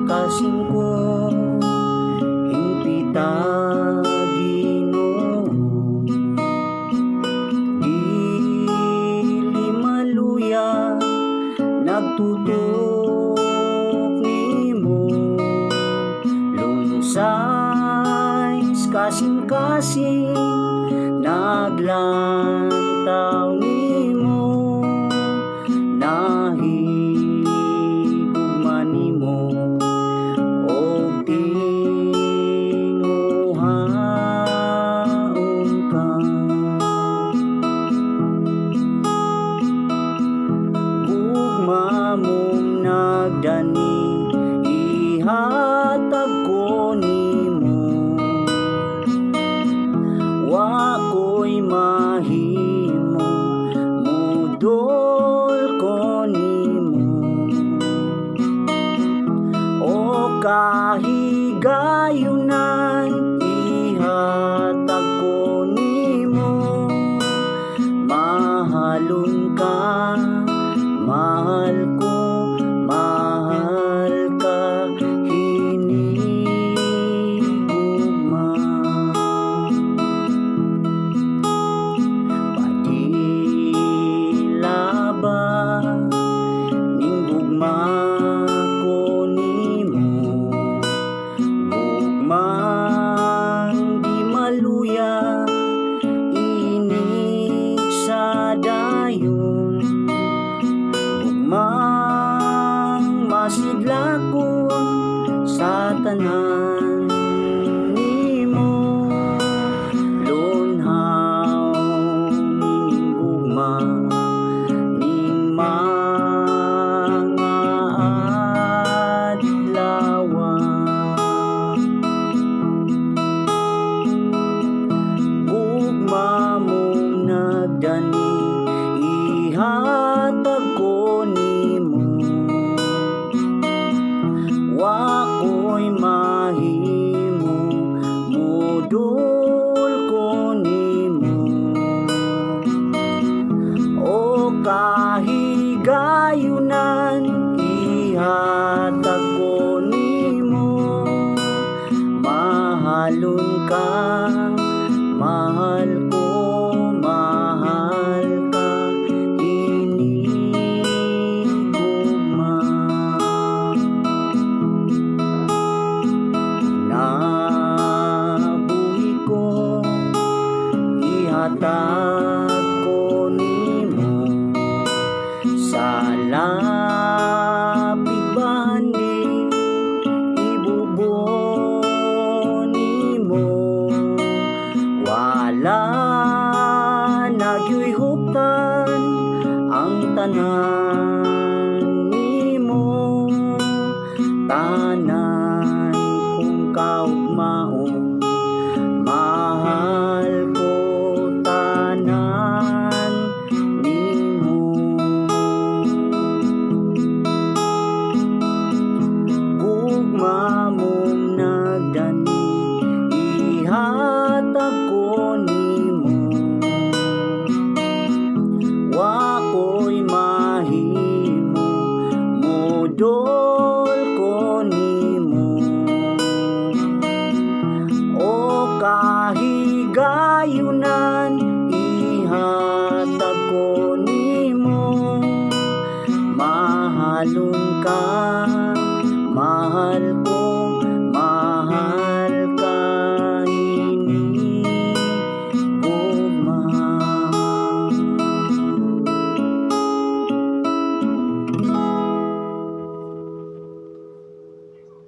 kasing ko hingpita Ginoo, dili maluya nagtutok nimo, lunsay kasing-kasing naglantaw nimo, nahigugma nimo og tinguhaon ka. Gugma mong nagdani ihatag ko nimo, wako'y mahimo mudol ko nimo, o kahigayunan ihatag ko nimo, mahalon ka, mahal ko, mahal ka hinigugma. Padilaba ning gugma ko nimo, gugmang di maluya inig sa dayon, gugmang masidlakon sa tanan nimo, lunhaw ning gugma ning mga adlawan. Gugma mong nagdani ihatag ko nimo, wako'y mahimo mudol ko nimo, o kahigayunan ihatag ko nimo, mahalon ka, mahal ko, mahal ka hinigugma. Nabuhi ko ihatag ko nimo, sa lapig bandi ibubuo nimo, wala nagyoy huptan ang tanan nimo, tanan kung kaugmaon, mahal ko tanan nimo. Gugma mong nagdani ihatag ko nimo, wako'y mahimo mudol ko nimo, o kahigayunan ihatag ko nimo, mahalon ka, mahal ko,